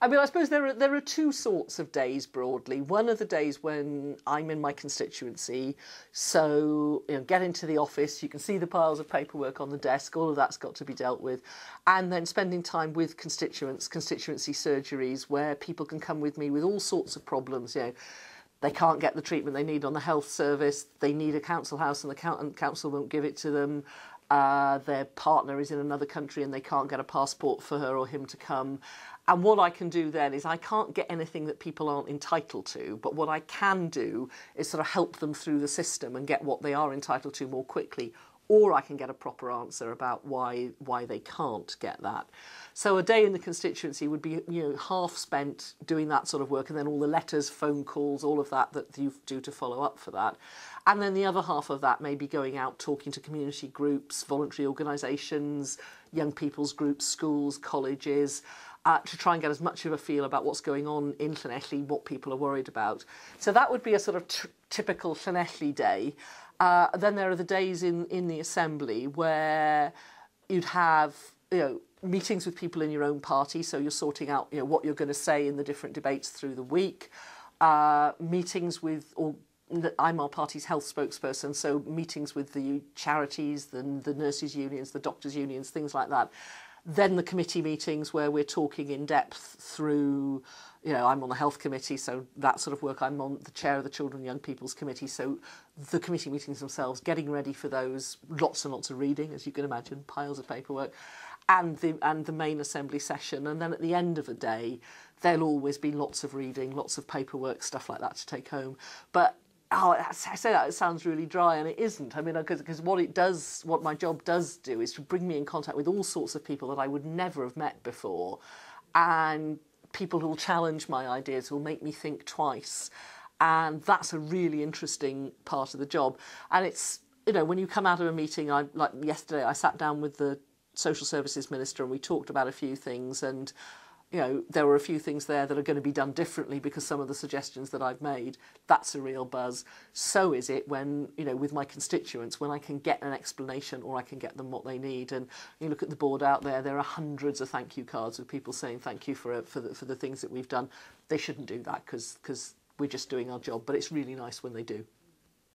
I mean, I suppose there are two sorts of days broadly. One are the days when I'm in my constituency, so get into the office, you can see the piles of paperwork on the desk, all of that's got to be dealt with, and then spending time with constituents, constituency surgeries, where people can come with me with all sorts of problems. They can't get the treatment they need on the health service, they need a council house and the council won't give it to them. Their partner is in another country and they can't get a passport for her or him to come. And what I can do then is I can't get anything that people aren't entitled to, but what I can do is sort of help them through the system and get what they are entitled to more quickly, or I can get a proper answer about why they can't get that. So a day in the constituency would be half spent doing that sort of work, and then all the letters, phone calls, all of that you do to follow up for that. And then the other half of that may be going out talking to community groups, voluntary organisations, young people's groups, schools, colleges, to try and get as much of a feel about what's going on in Llanelli, what people are worried about. So that would be a sort of typical Llanelli day. Then there are the days in the Assembly where you'd have meetings with people in your own party, so you're sorting out what you're going to say in the different debates through the week. Meetings with, I'm our party's health spokesperson, so meetings with the charities, the nurses' unions, the doctors' unions, things like that. Then the committee meetings where we're talking in depth through, I'm on the health committee, so that sort of work. I'm on the chair of the Children and Young People's Committee, so the committee meetings themselves, getting ready for those, lots and lots of reading, as you can imagine, piles of paperwork, and the main assembly session. And then at the end of the day, there'll always be lots of reading, lots of paperwork, stuff like that to take home. But I say that, it sounds really dry, and it isn't. I mean, because what my job does do is to bring me in contact with all sorts of people that I would never have met before, and people who will challenge my ideas, who will make me think twice. And that's a really interesting part of the job. And it's, when you come out of a meeting, like yesterday, I sat down with the Social Services Minister and we talked about a few things, and there were a few things there that are going to be done differently because some of the suggestions that I've made, that's a real buzz. So is it when, with my constituents, when I can get an explanation or I can get them what they need. And you look at the board out there, there are hundreds of thank you cards with people saying thank you for the things that we've done. They shouldn't do that because we're just doing our job, but it's really nice when they do.